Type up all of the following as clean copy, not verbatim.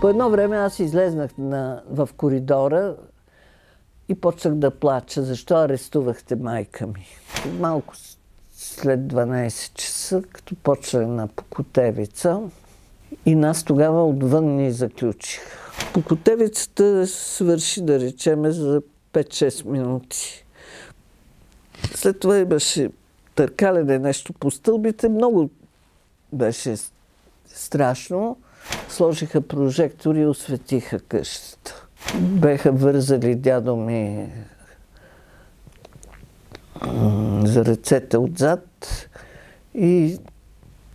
По едно време аз излезнах в коридора и почнах да плача. Защо арестувахте майка ми? Малко след 12 часа, като почна една покотевица, и нас тогава отвън ни заключиха. Покотевицата свърши, да речеме, за 5-6 минути. След това имаше търкалене нещо по стълбите. Много беше страшно. Сложиха прожектори и осветиха къщата. Беха вързали дядо ми за ръцете отзад и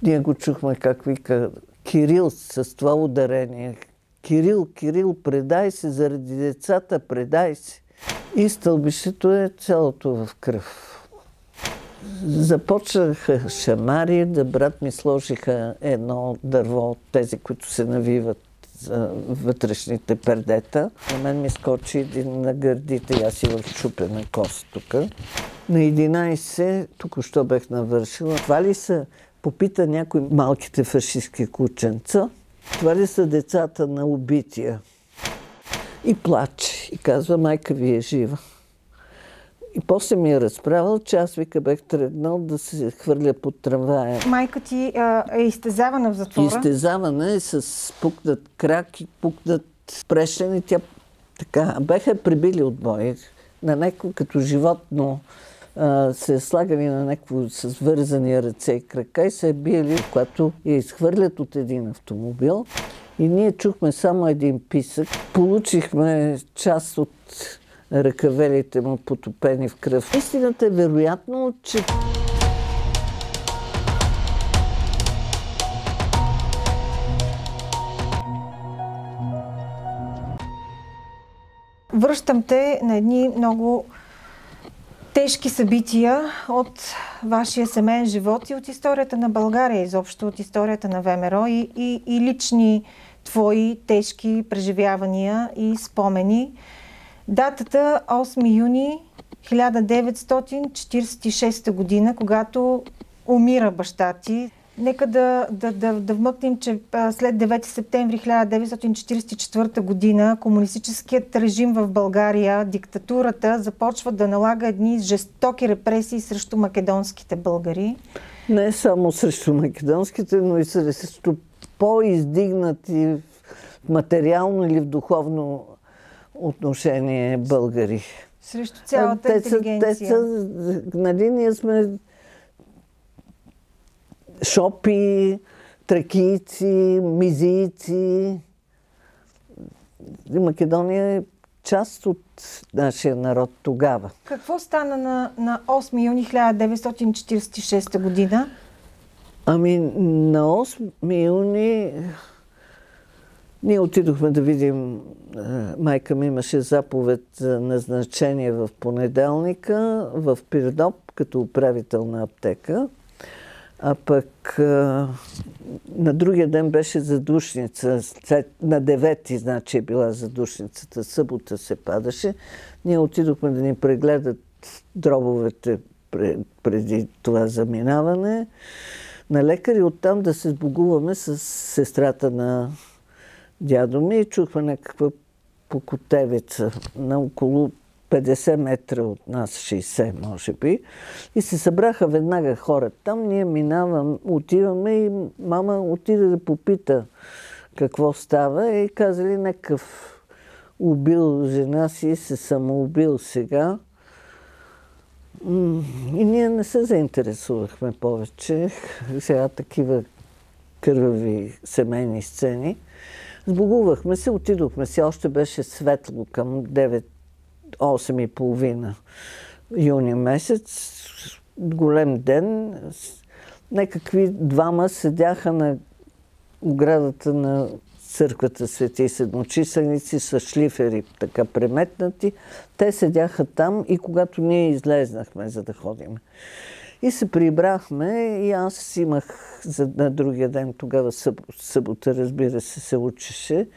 ние го чухме как вика Кирил с това ударение. Кирил, Кирил, предай се заради децата, предай се. И стълбището е цялото в кръв. Започнаха шамари, да брат ми сложиха едно дърво от тези, които се навиват за вътрешните пердета. На мен ми скочи един на гърдите и аз имах счупена кост тук. На 11, току-що бех навършила. Това ли са, попита някои малките фашистски кученца, това ли са децата на убития? И плаче. И казва, майка ви е жива. И после ми е разправил, че аз вика бех тръгнал да се хвърля под трамвая. Майка ти е изтезавана в затвора? Изтезавана е с пукнат крак и пукнат прешен и тя така. Беха прибили отбой. На някакво като животно се слагали на някакво с вързани ръце и крака и се е биели, когато я изхвърлят от един автомобил. И ние чухме само един писък. Получихме част от ръкавелите му потопени в кръв. Истината е вероятно, че връщам те на едни много тежки събития от вашия семейен живот и от историята на България, изобщо от историята на ВМРО и лични твои тежки преживявания и спомени. Датата 8 юни 1946 година, когато умира баща ти. Нека да вмъкнем, че след 9 септември 1944 година комунистическият режим в България, диктатурата, започва да налага едни жестоки репресии срещу македонските българи. Не само срещу македонските, но и срещу по-издигнати материално или в духовно отношение българи. Срещу цялата интелигенция. Нали, ние сме шопи, тракийци, мизийци. Македония е част от нашия народ тогава. Какво стана на 8 юни 1946 година? Ами на 8 юни ние отидохме да видим, майка ми имаше заповед за назначение в понеделника в Пирдоп като управител на аптека. А пък на другия ден беше задушница. На 9-ти, значи, е била задушницата. Събота се падаше. Ние отидохме да ни прегледат дробовете преди това заминаване на лекари. Оттам да се сбогуваме с сестрата на дядо ми и чухме някаква покотевица на около 50 метра от нас, 60 може би. И се събраха веднага хора. Там ние отиваме и мама отиде да попита какво става и казали някакъв убил жена си и се самоубил сега. И ние не се заинтересувахме повече. Сега такива кървави семейни сцени. Сбогувахме се, отидохме си. Още беше светло към 8:30 юни месец. Голем ден. Някакви двама седяха на оградата на църквата Свети Седмочисленици с шлифери така преметнати. Те седяха там и когато ние излезнахме, за да ходим. И се прибрахме и аз имах на другия ден, тогава събота, разбира се учеше.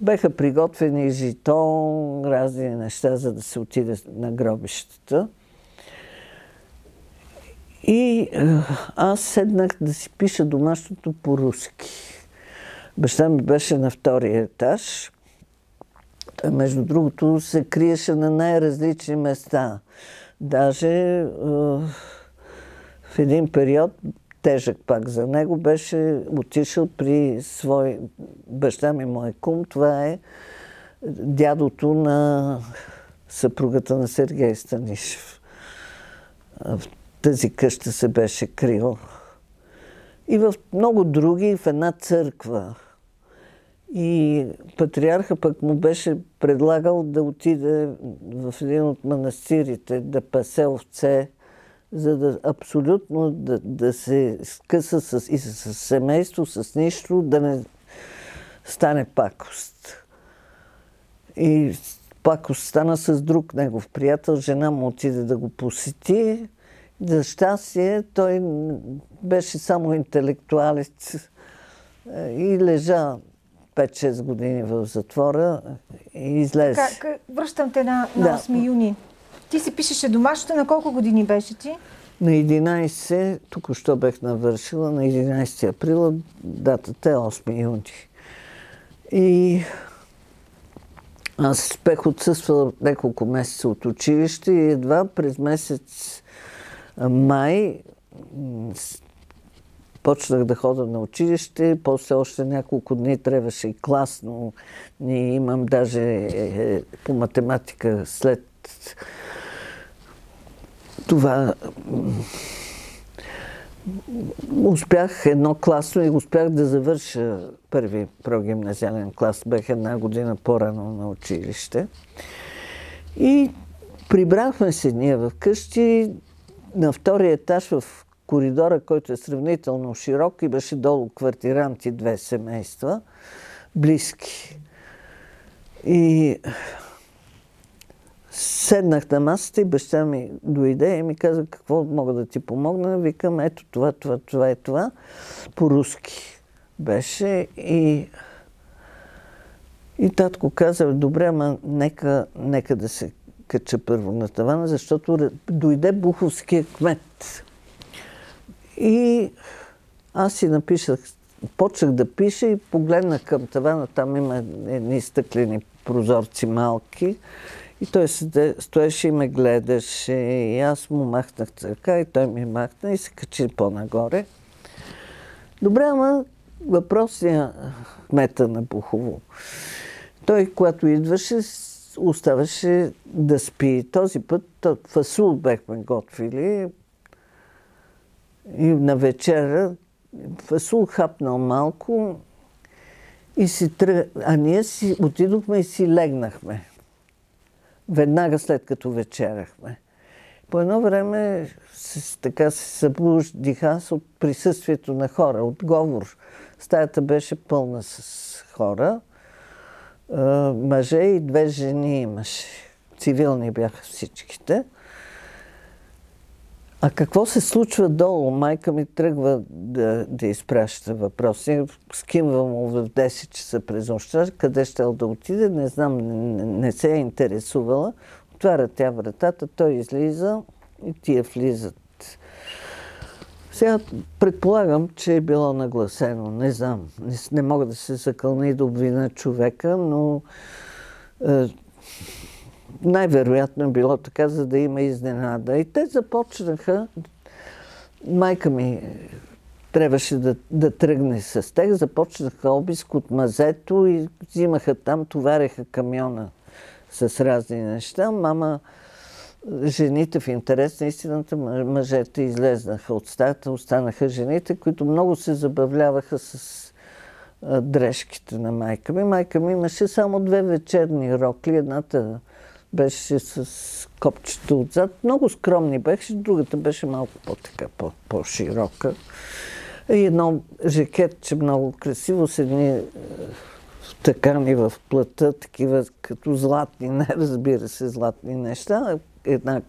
Беха приготвени жито, разни неща, за да се отиде на гробищата. И аз седнах да си пиша домашното по-руски. Баща ми беше на втория етаж. Между другото се криеше на най-различни места. Даже в един период, тежък пак за него, беше отишъл при свой баща ми, мой кум. Това е дядото на съпругата на Сергей Станишев. В тази къща се беше крил. И в много други, в една църква. И патриарха пък му беше предлагал да отиде в един от манастирите, да пасе овце, за да абсолютно да се скъса с семейство, с нищо, да не стане пакост. И пакост стана с друг негов приятел, жена му отиде да го посети. За щастие, той беше само интелектуалец и лежа 5-6 години в затвора и излезе. Връщам те на 8 юни. Ти си пишеше домашното. На колко години беше ти? На 11, току-що бех навършила, на 11 априла, датата е 8 юни. И аз бех отсъствала няколко месеца от училище и едва през месец май почнах да ходя на училище. После още няколко дни трябваше и класно. Ние имам даже по математика след това успях едно класно и успях да завърша първи прогимназиален клас. Бех една година по-рано на училище. И прибрахме се ние вкъщи на втория етаж в коридора, който е сравнително широк, и беше долу квартиранти, 2 семейства, близки. И седнах на масата и баща ми дойде и ми каза: какво мога да ти помогна? Викам: ето това е това. По-руски беше. И татко каза: добре, ама нека да се кача първо на тавана, защото дойде буховския кмет. И аз си написах, почнах да пиша и погледнах към тавана, там има едни стъклени прозорци малки. И той стоеше и ме гледаше, и аз му махнах ръка, и той ми махна и се качи по-нагоре. Добре, ама въпросният кмета на Бухово. Той, когато идваше, оставаше да спи. Този път фасул бехме готвили и на вечера фасул хапнал малко и а ние си отидохме и си легнахме. Веднага след като вечеряхме. По едно време така се събудих аз от присъствието на хора, от говор. Стаята беше пълна с хора. Мъже и 2 жени имаше. Цивилни бяха всичките. А какво се случва долу? Майка ми тръгва да изпраща въпроси. Скимвам му в 10 часа през нощта. Къде щел да отиде? Не знам, не се е интересувала. Отваря тя вратата, той излиза и тия влизат. Сега предполагам, че е било нагласено. Не знам. Не мога да се закълна и да обвина човека, но най-вероятно е било така, за да има изненада. И те започнаха. Майка ми трябваше да тръгне с тях. Започнаха обиск от мазето и взимаха там, товареха камиона с разни неща. Мама, жените, в интерес на истината, мъжете излезнаха от стаята, останаха жените, които много се забавляваха с дрежките на майка ми. Майка ми имаше само 2 вечерни рокли. Едната беше с копчето отзад. Много скромни беше, другата беше малко по-широка. И едно жакетче много красиво, с едни втъкани в плътта, такива като златни, не разбира се, златни неща. Една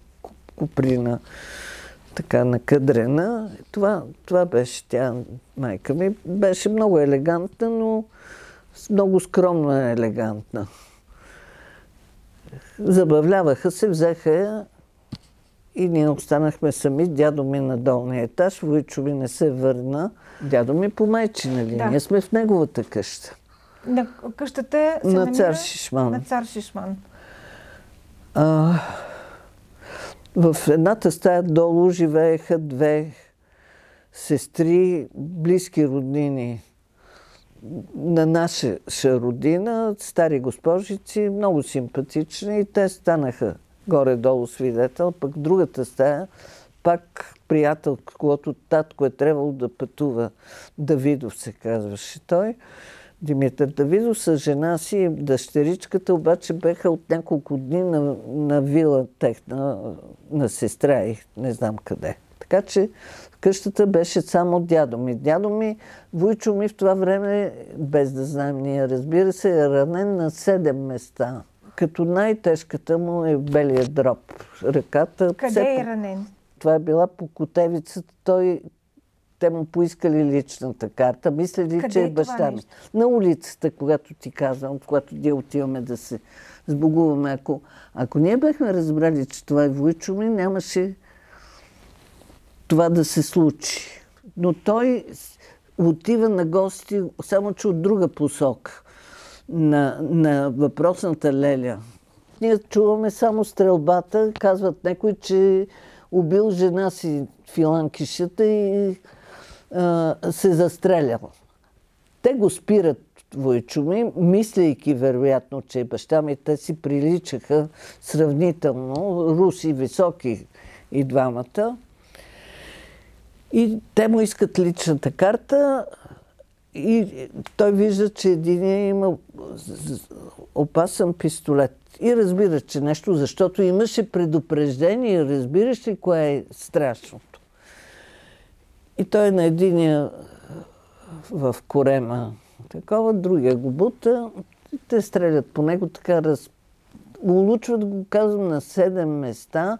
куприна така накъдрена. Това беше тя, майка ми. Беше много елегантна, но много скромно елегантна. Забавляваха се, взеха я и ние останахме сами. Дядо ми на долния етаж, Войчо ми не се върна. Дядо ми по майчина линия. Ние сме в неговата къща. На къщата се на Цар Шишман. На Цар Шишман. В едната стая долу живееха две сестри, близки роднини на наша родина, стари госпожици, много симпатични, и те станаха горе-долу свидетел. Пък другата стая, пак приятел, когато татко е трябвало да пътува, Давидов се казваше той, Димитър Давидов, с жена си и дъщеричката, обаче беха от няколко дни на вила техна, на сестра и не знам къде. Така че къщата беше само дядо ми. Дядо ми, Войчо ми в това време, без да знаем ние, разбира се, е ранен на 7 места. Като най-тежката му е белия дроб. Ръката... Къде е ранен? Това е била по котевицата. Те му поискали личната карта. Мислили, че е баща ми. На улицата, когато ти казвам, когато ние отиваме да се сбогуваме. Ако ние бяхме разбрали, че това е Войчо ми, нямаше това да се случи. Но той отива на гости, само че от друга посока, на въпросната леля. Ние чуваме само стрелбата, казват някой, че убил жена си в Иланкишата и се застрелял. Те го спират, Войчо ми, мислейки вероятно, че баща ми, те си приличаха сравнително, руси, високи и двамата. И те му искат личната карта и той вижда, че единия има опасен пистолет. И разбира, че нещо, защото имаше предупреждение, разбираш ли кое е страшното. И той на единия в корема такова, другия го бута, те стрелят по него, така улучват го, казвам, на 7 места,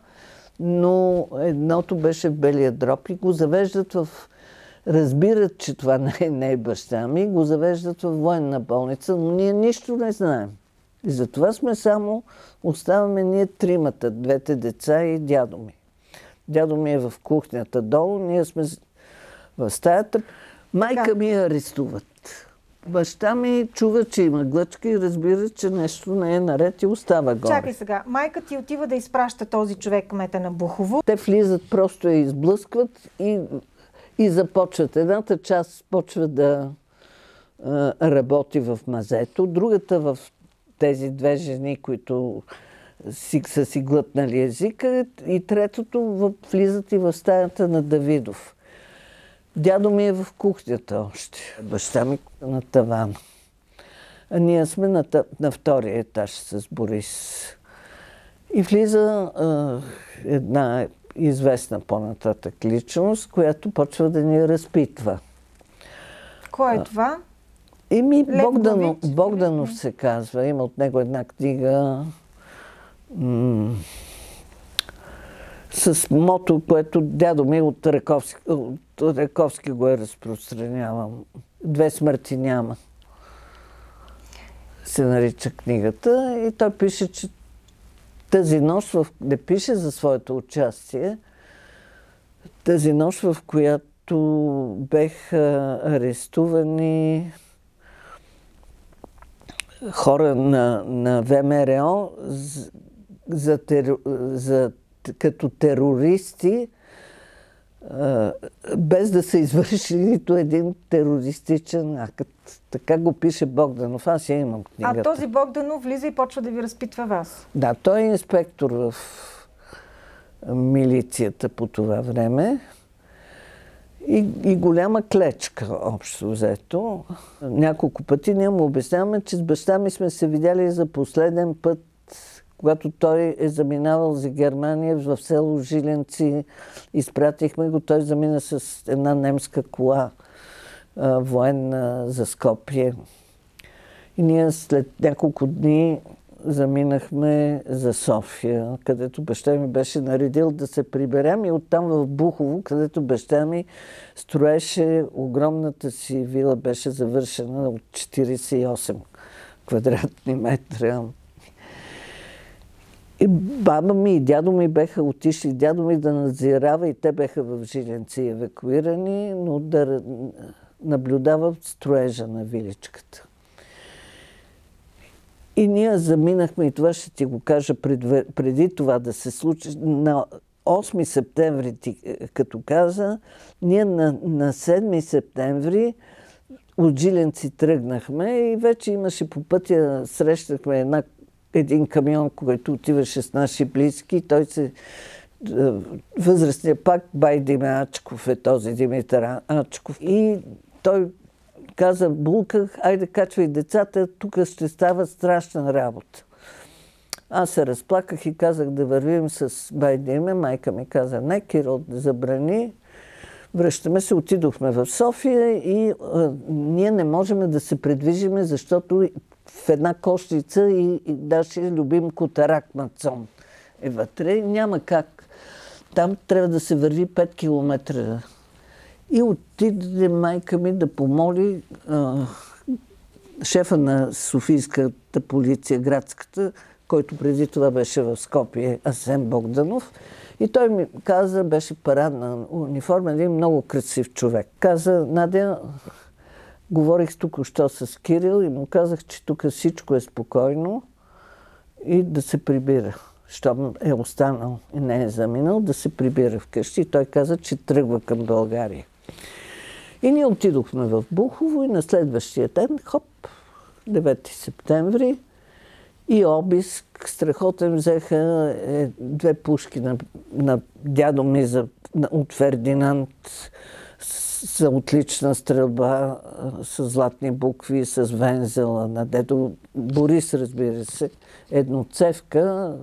но едното беше в белия дроб и го завеждат разбират, че това не е баща ми, го завеждат в военна болница, но ние нищо не знаем. И затова оставаме ние тримата, двете деца и дядо ми. Дядо ми е в кухнята долу, ние сме в стаята. Майка ми я арестуват. Баща ми чува, че има глъчка и разбира, че нещо не е наред и остава горе. Чакай сега. Майка ти отива да изпраща този човек, кмета на Бухово. Те влизат, просто я изблъскват и започват. Едната част почва да работи в мазето, другата в тези две жени, които са си глътнали езика, и третото влизат и в стаята на Давидов. Дядо ми е в кухнята още. Баща ми на тавана. А ние сме на втория етаж с Борис. И влиза една известна по-нататък личност, която почва да ни разпитва. Кой е това? Богданов се казва. Има от него една книга с мото, което дядо ми от Раковски го е разпространявал. Две смърти няма. Се нарича книгата. И той пише, че тази нощ, не пише за своето участие, тази нощ, в която беха арестувани хора на ВМРО като терористи, без да са извършили нито един терористичен акт. Така го пише Богданов. Аз я имам книгата. А този Богданов влиза и почва да ви разпитва вас? Да, той е инспектор в милицията по това време. И голяма клечка, общо взето. Няколко пъти ние му обясняваме, че с баща ми сме се видяли за последен път, когато той е заминавал за Германия в село Жиленци. Изпратихме го, той замина с една немска кола военна за Скопие. И ние след няколко дни заминахме за София, където баща ми беше наредил да се приберем, и оттам в Бухово, където баща ми строеше огромната си вила, беше завършена от 48 квадратни метра. И баба ми и дядо ми беха отишли, дядо ми да надзирава, и те беха в Жиленци евакуирани, но да наблюдават строежа на виличката. И ние заминахме, и това ще ти го кажа преди това да се случи. На 8 септември, като каза, ние на 7 септември от Жиленци тръгнахме и вече имаше по пътя, срещахме един камион, който отиваше с наши близки. Той възрастният пак бай Диме Ачков е този, Димитър Ачков. И той каза: булках, айде качвай децата, тук ще става страшна работа. Аз се разплаках и казах да вървим с бай Диме. Майка ми каза: не, Кирил, забрани. Връщаме се, отидохме в София и ние не можем да се придвижиме, защото в една кошница и нашия любим котарак Мацон е вътре. Няма как. Там трябва да се върви 5 километра. И отиде майка ми да помоли шефа на Софийската полиция, градската, който преди това беше в Скопие, Асен Богданов. И той ми каза, беше парадна униформа, един много красив човек. Каза: Надя, говорих току-що с Кирил и му казах, че тук всичко е спокойно и да се прибира. Щом е останал и не е заминал, да се прибира вкъщи. И той каза, че тръгва към България. И ние отидохме в Бухово и на следващия ден, хоп, 9 септември, и обиск страхотен. Взеха 2 пушки на дядо ми от Фердинанд за отлична стрелба, с златни букви, с вензела на дедо Борис, разбира се, едноцевка,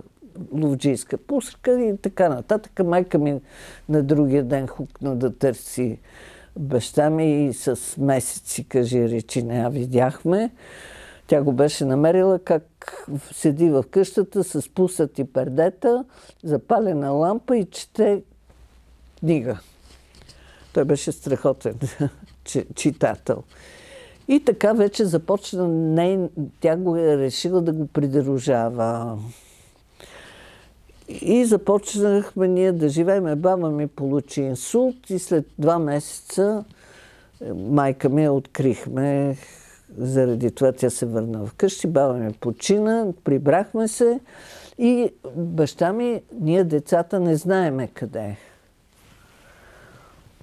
ловджийска пушка и така нататък. Майка ми на другия ден хукна да търси баща ми и с месеци, кажи речи, не я видяхме. Тя го беше намерила как седи в къщата с пуснати пердета, запалена лампа и чете книга. Той беше страхотен читател. И така вече започна, тя го е решила да го придружава. И започнахме ние да живеем. Баба ми получи инсулт и след 2 месеца майка ми я открихме. Заради това тя се върна вкъщи. Баба ми почина, прибрахме се и баща ми, ние децата не знаеме къде е.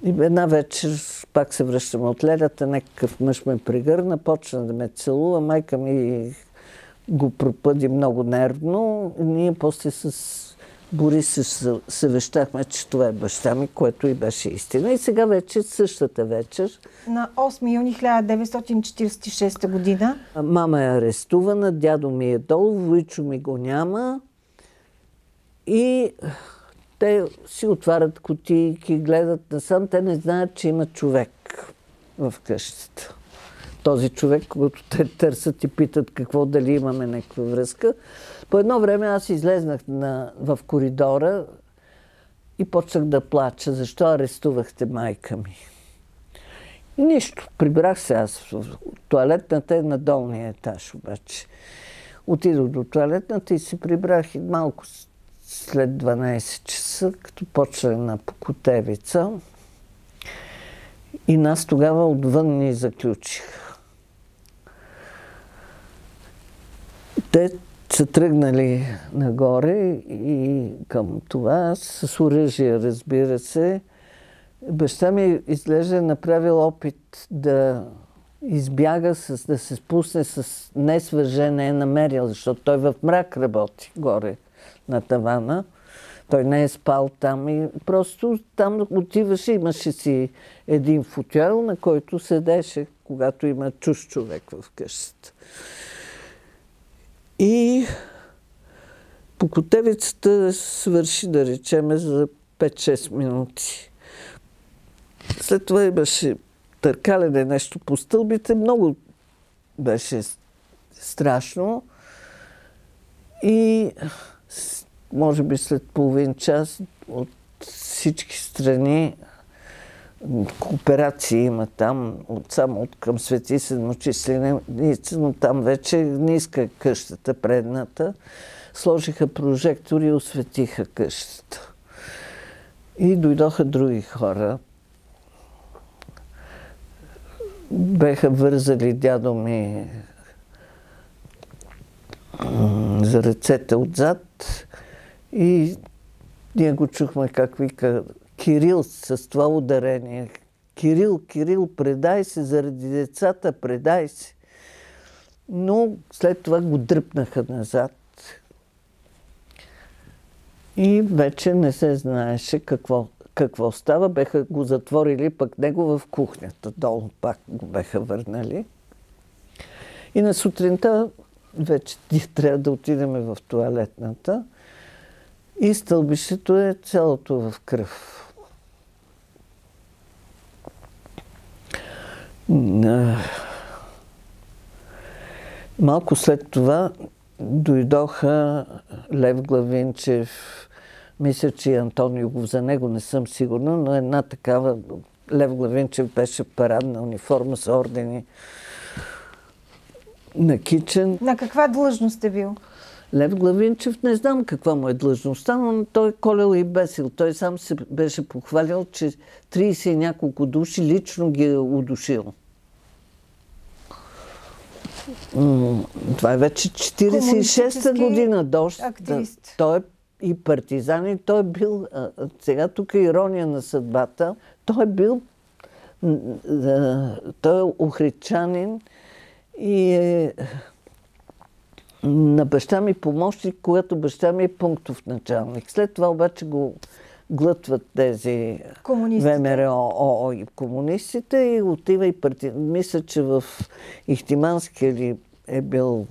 И една вечер пак се връщаме от ледата, някакъв мъж ме прегърна, почна да ме целува. Майка ми го пропъди много нервно. Ние после с Борис се съвещахме, че това е баща ми, което и беше истина. И сега вече, същата вечер... На 8 юни 1946 година. Мама е арестувана, дядо ми е долу, Войчо ми го няма. И те си отварят кутийки, гледат насам. Те не знаят, че има човек в къщата. Този човек, когато те търсят и питат какво, дали имаме някаква връзка. По едно време аз излезнах в коридора и почнах да плача. Защо арестувахте майка ми? И нищо. Прибрах се аз. Тоалетната е на долния етаж обаче. Отидох до тоалетната и се прибрах и малко след 12 часа, като почна на Покотевица. И нас тогава отвън ни заключиха. Те са тръгнали нагоре и към това с оръжие, разбира се. Баща ми изглежда направил опит да избяга, да се спусне с несвържен, не е намерил, защото той в мрак работи горе на тавана. Той не е спал там и просто там отиваше, имаше си един футюел, на който седеше, когато има чужд човек в къщата. И Покотевицата свърши, да речеме, за 5-6 минути. След това имаше търкалене нещо по стълбите. Много беше страшно. И може би след половин час от всички страни кооперации има там, само към Свети Седмочисленица, но там вече ниска къщата предната. сложиха прожектори и осветиха къщата. И дойдоха други хора. Беха вързали дядо ми за ръцете отзад и ние го чухме как вика Кирил с това ударение. Кирил, Кирил, предай се заради децата, предай се. Но след това го дръпнаха назад. И вече не се знаеше какво става. Беха го затворили пък него в кухнята. Долу пак го беха върнали. И на сутринта вече трябва да отидем в тоалетната. И стълбището е цялото в кръв. Малко след това дойдоха Лев Главинчев, мисля, че и Антонио, за него не съм сигурна, но една такава, Лев Главинчев беше парадна униформа с ордени на кичен. На каква длъжност е бил? Лев Главинчев, не знам каква му е длъжността, но той е колел и бесил. Той сам се беше похвалил, че 30 и няколко души лично ги е удушил. Това е вече 46-та година. Активист. Той е и партизан, и той е бил... Сега тук е ирония на съдбата. Той е бил... Той е охридчанин и е на баща ми помощник, когато баща ми е пунктов началник. След това обаче го глътват тези ВМРО и комунистите и отива и мисля, че в Ихтиманския ли е бил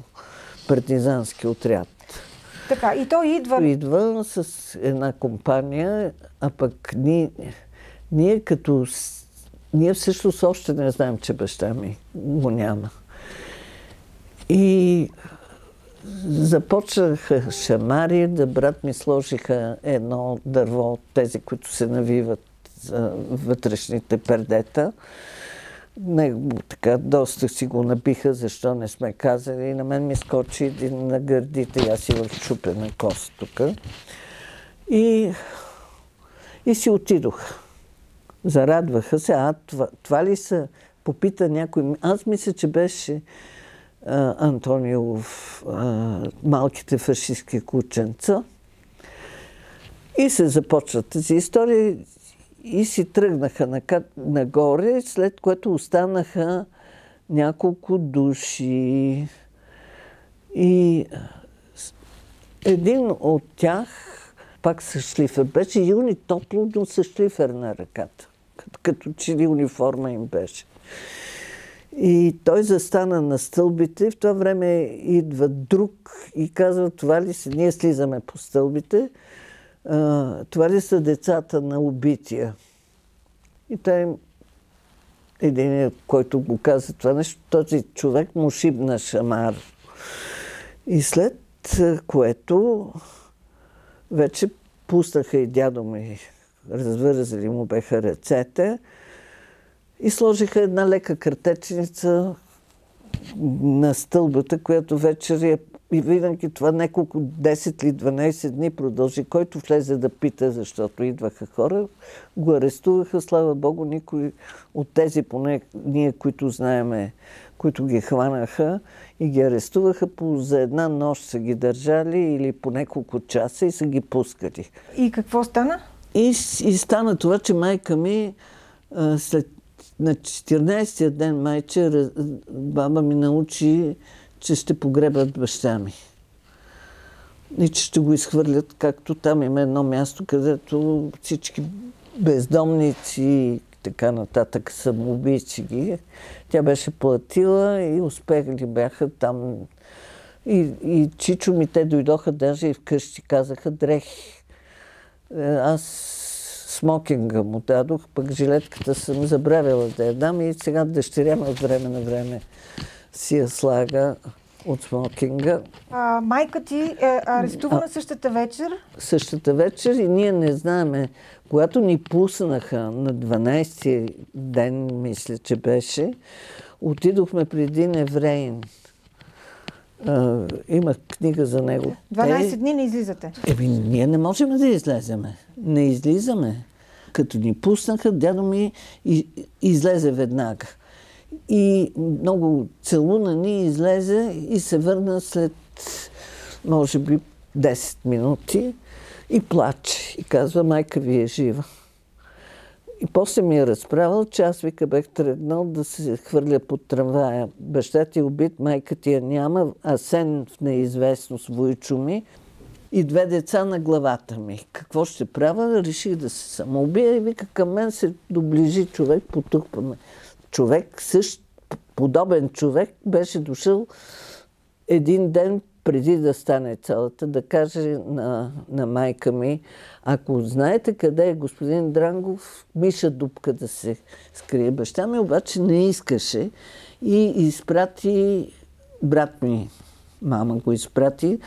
партизански отряд. Така, и той идва... Идва с една компания, а пък ние всъщност още не знаем, че баща ми го няма. И започнаха шамари, брат ми сложиха едно дърво, тези, които се навиват за вътрешните пердета. Така доста си го набиха, защо не сме казали. И на мен ми скочи един на гърдите, аз си в чупена кост тук. И си отидох. Зарадваха се. Това ли са? Попита някой. Аз мисля, че беше Антонио в малките фашистски кученца. И се започва тази история и си тръгнаха нагоре, след което останаха няколко души. И един от тях, пак с шлифер, беше юни топло, но с шлифер на ръката. Като че ли униформа им беше. И той застана на стълбите. В това време идва друг и казва, това ли са, ние слизаме по стълбите, това ли са децата на убития? И той, един, който го каза това нещо, този човек му шибна шамар. И след което вече пуснаха и дядо ми, развързали му беха ръцете и сложиха една лека картечница на стълбата, която вечер и винаги това няколко 10 или 12 дни продължи. Който влезе да пита, защото идваха хора, го арестуваха. Слава Богу, никой от тези, поне ние, които знаеме, които ги хванаха и ги арестуваха, за една нощ са ги държали или по няколко часа и са ги пускали. И какво стана? И стана това, че майка ми на 14-тия ден майче баба ми научи, че ще погребат баща ми. И че ще го изхвърлят, както там има едно място, където всички бездомници и така нататък самоубийци ги. Тя беше платила и успехли бяха там. И чичо ми те дойдоха даже и вкъщи, казаха дрехи. Аз смокинга му дадох, пък жилетката съм забравила да я дам и сега дъщеря ми от време на време си я слага от смокинга. Майка ти е арестувана същата вечер? Същата вечер и ние не знаеме. Когато ни пуснаха на 12-ти ден, мисля, че беше, отидохме при един евреин. Имах книга за него. 12 дни не излизате? Ние не можем да излеземе. Не излизаме. Като ни пуснаха, дядо ми излезе веднага. И много целуна ни излезе и се върна след, може би, 10 минути и плаче. И казва, майка ви е жива. И после ми е разправил, че аз вика бех тръгнал да се хвърля под трамвая. Баща ти е убит, майка ти я няма, Асен в неизвестност, войчо ми и 2 деца на главата ми. Какво ще правя? Реших да се самоубия и вика, към мен се доближи човек, потупа ме. Човек, подобен човек, беше дошъл един ден преди да стане цялата, да каже на майка ми, ако знаете къде е господин Дрангов, Миша дупка да се скрие. Баща ми обаче не искаше и изпрати брат ми, мама го изпрати,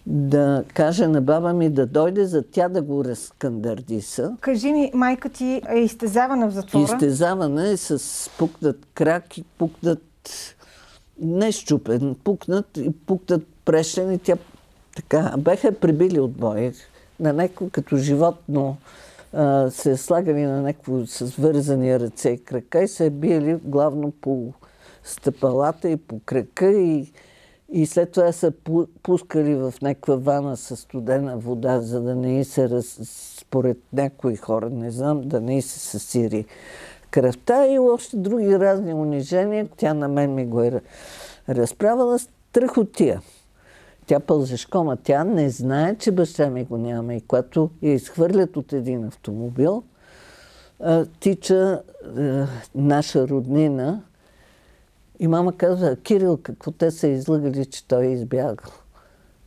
да каже на баба ми да дойде, за тя да го разкандардиса. Кажи ми, майка ти е изтезавана в затвора? Изтезавана е с пукнат крак и пукнат не щупен, пукнат прешен и тя така. Беха прибили от бой. На някакво като животно се слагали на някакво с вързани ръце и крака и се е били главно по стъпалата и по крака и след това са пускали в някаква вана с студена вода, за да не й се, според някои хора, не знам, да не й се съсири кръвта и още други разни унижения. Тя на мен ми го е разправила страхотия. Тя пълзешкома, тя не знае, че баща ми го няма. И когато я изхвърлят от един автомобил, тича наша роднина и мама казва, Кирил, какво те са излъгали, че той е избягал.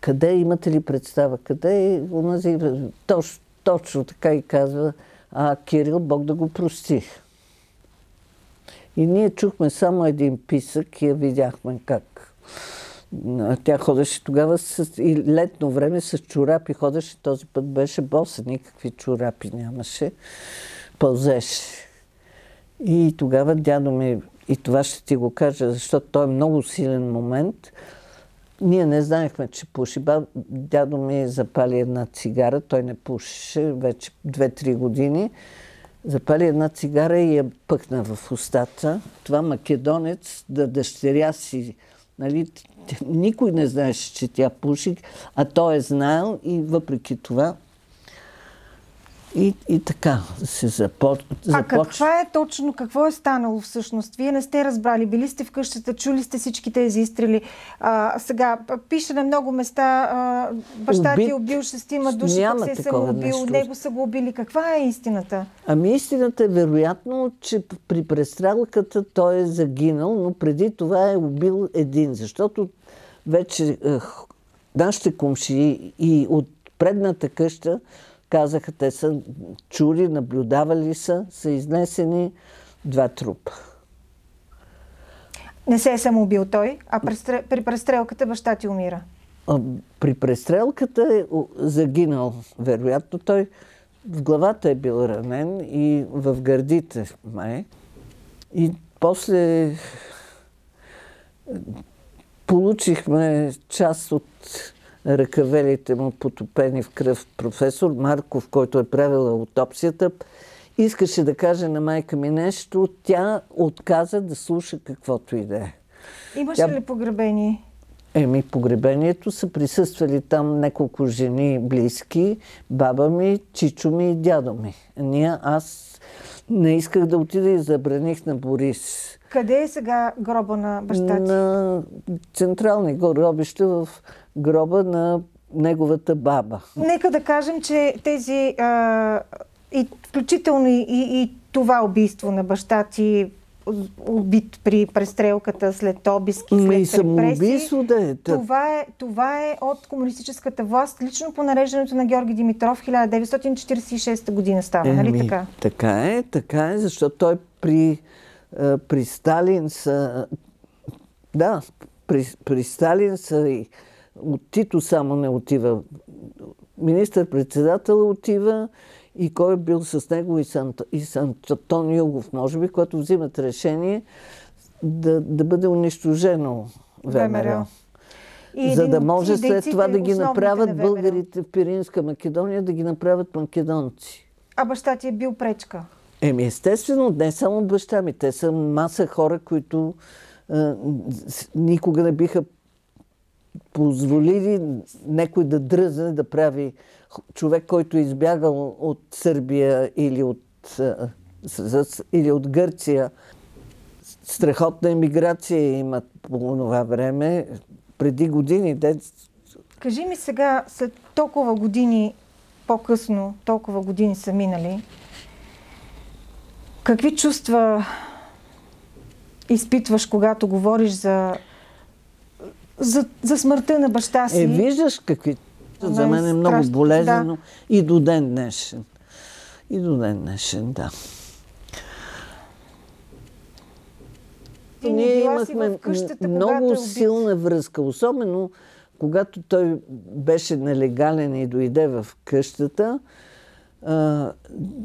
Къде, имате ли представа? Къде е онази? Точно така и казва, Кирил, Бог да го прости. И ние чухме само един писък и я видяхме как. Тя ходеше тогава и летно време с чорапи ходеше, този път беше боса, никакви чорапи нямаше, пълзеше. И тогава дядо ми, и това ще ти го кажа, защото той е много силен момент, ние не знаехме, че пуши. Дядо ми запали една цигара, той не пушеше вече 2-3 години. Запали една цигара и я пъкна в устата. Това македонец, дъщеря си, нали, никой не знаеше, че тя пуши, а той е знаел и въпреки това и така се започва. Каква е точно, какво е станало всъщност? Вие не сте разбрали, били сте в къщата, чули сте всички тези изстрели. Сега, пише на много места, баща ти е убил 6 души, пък се е самоубил, него са го убили. Каква е истината? Ами истината е вероятно, че при престрелката той е загинал, но преди това е убил един, защото вече нашите комшии и от предната къща казаха, те са чули, наблюдавали са изнесени 2 трупа. Не се е самоубил той, а при престрелката баща ти умира? При престрелката е загинал, вероятно. Той в главата е бил ранен и в гърдите май. И после получихме част от ръкавелите му потопени в кръв. Професор Марков, който е правил аутопсията, искаше да каже на майка ми нещо, тя отказа да слуша каквото и да е. Имаше ли погребение? Погребението са присъствали там няколко жени близки, баба ми, чичо ми и дядо ми. Аз не исках да отида и забраних на Борис. Къде е сега гроба на баща ти? На централни гробища в гроба на неговата баба. Нека да кажем, че тези, включително и това убийство на баща ти, убит при престрелката след обиски, след репресии, да е. Това е от комунистическата власт, лично по нареждането на Георги Димитров 1946 година става, нали така? Така е, защото той при Сталин са... Да, при Сталин са и от Тито само не отива. Министър-председател отива и кой е бил с него и с Антон Югов, може би, който взимат решение да бъде унищожено ВМРО. За да може след това да ги направят българите в Пиринска Македония, да ги направят македонци. А баща ти е бил пречка? Естествено, не само баща ми. Те са маса хора, които никога не биха позволили някой да дръзне да прави човек, който е избягал от Сърбия или от Гърция. Страхотна емиграция имат по това време, преди години. Кажи ми сега, след толкова години по-късно, толкова години са минали, какви чувства изпитваш, когато говориш за смъртта на баща си? Виждаш какви. За мен е много болезнено, да. И до ден днешен. И до ден днешен, да. Ние имахме много силна връзка, особено когато той беше нелегален и дойде в къщата.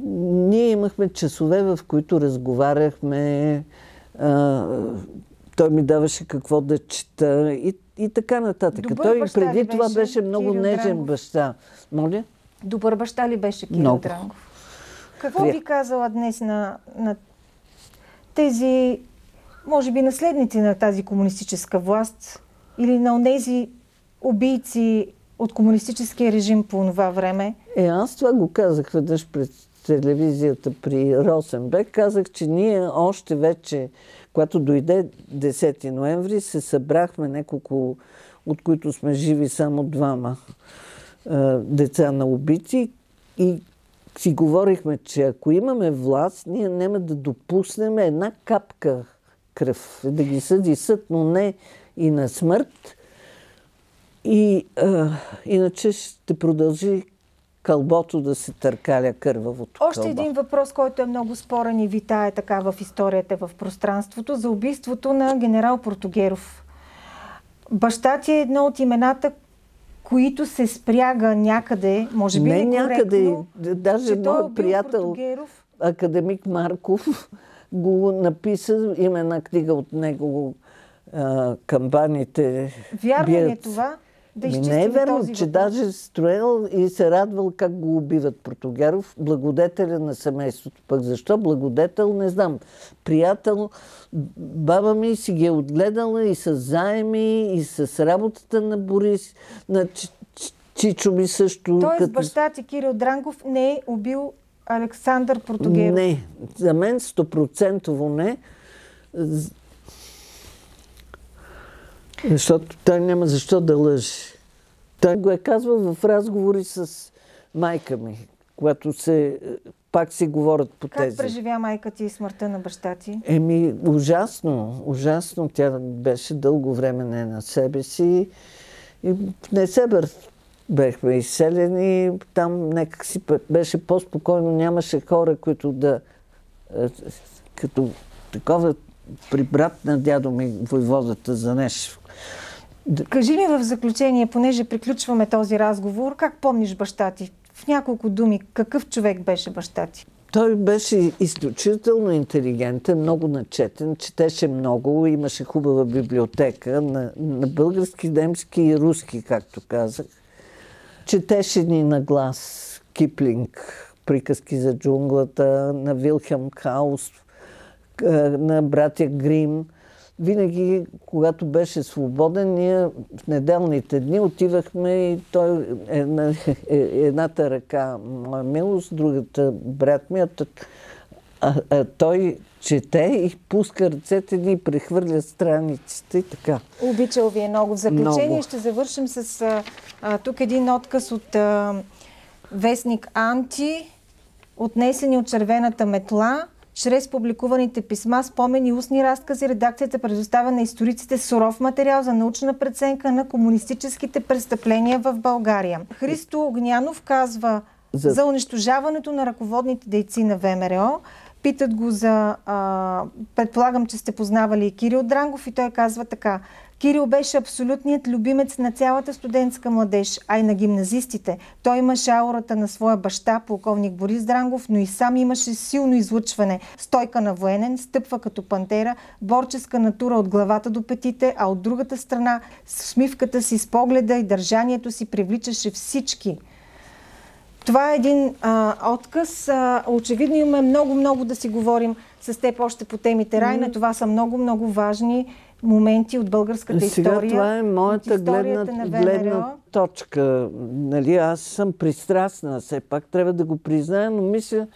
Ние имахме часове, в които разговаряхме. Той ми даваше какво да чета и така нататък. Той преди това беше много нежен баща. Моля? Добър баща ли беше Кирил Дрангов? Какво би казала днес на тези, може би, наследници на тази комунистическа власт или на онези убийци от комунистическия режим по това време? Аз това го казах веднъж пред телевизията при Росенбек. Казах, че ние още вече, когато дойде 10 ноември, се събрахме няколко, от които сме живи само двама деца на убити, и си говорихме, че ако имаме власт, ние няма да допуснем една капка кръв, да ги съди съд, но не и на смърт. И иначе ще продължи кълбото да се търкаля кървавото кълбо. Още един въпрос, който е много спорен и витае така в историята, в пространството, за убийството на генерал Портогеров. Баща ти е едно от имената, които се спряга някъде, може би не някъде, даже моят приятел Портогеров, академик Марков, го написа, има една книга от него, камбаните. Вярно ли е това? Да изчистим не е верно, този че въпрос. даже строил и се радвал как го убиват Портогеров, благодетеля на семейството. Пък защо благодетел, не знам. Приятел, баба ми си ги е отгледала и с заеми, и с работата на Борис, на Чичо ми също. Тоест баща ти Кирил Дрангов не е убил Александър Портогеров? Не, за мен 100% не. Защото той няма защо да лъже. Той го е казвал в разговори с майка ми, когато пак си говорят по тези. Как преживя майка ти смъртта на баща ти? Ужасно, ужасно. Тя беше дълго време не на себе си. И в Несебър бехме изселени. Там някак си беше по-спокойно. Нямаше хора, които да... Като такова при брат на дядо ми, войводата за нещо. Кажи ми в заключение, понеже приключваме този разговор, как помниш баща ти? В няколко думи, какъв човек беше баща ти? Той беше изключително интелигентен, много начетен, четеше много, имаше хубава библиотека на български, немски и руски, както казах. Четеше ни на глас Киплинг, приказки за джунглата, на Вилхелм Хаус, на братя Грим. Винаги, когато беше свободен, ние в неделните дни отивахме и той едната ръка моя милост, другата брат ми, той чете и пуска ръцете ни и прехвърля страниците и така. Обичал ви е много. В заключение много. Ще завършим с тук един отказ от вестник Анти, отнесени от червената метла. Чрез публикуваните писма, спомени и устни разкази, редакцията предоставя на историците суров материал за научна преценка на комунистическите престъпления в България. Христо Огнянов казва за унищожаването на ръководните дейци на ВМРО. Питат го за... предполагам, че сте познавали и Кирил Дрангов и той казва така: Кирил беше абсолютният любимец на цялата студентска младеж, а и на гимназистите. Той имаше аурата на своя баща, полковник Борис Дрангов, но и сам имаше силно излъчване. Стойка на военен, стъпва като пантера, борческа натура от главата до петите, а от другата страна с усмивката си, с погледа и държанието си привличаше всички. Това е един отказ. Очевидно имаме много да си говорим с теб още по темите, Райна. Това са много важни моменти от българската история. Сега това е моята гледна точка. Нали, аз съм пристрастна, все пак трябва да го призная, но мисля,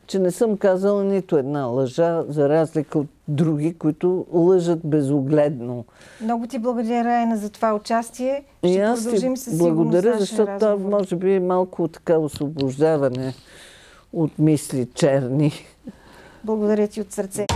че не съм казала нито една лъжа, за разлика от други, които лъжат безогледно. Много ти благодаря, Райна, за това участие. Ще продължим със сигурност благодаря, защото това може би е малко така освобождаване от мисли черни. Благодаря ти от сърце.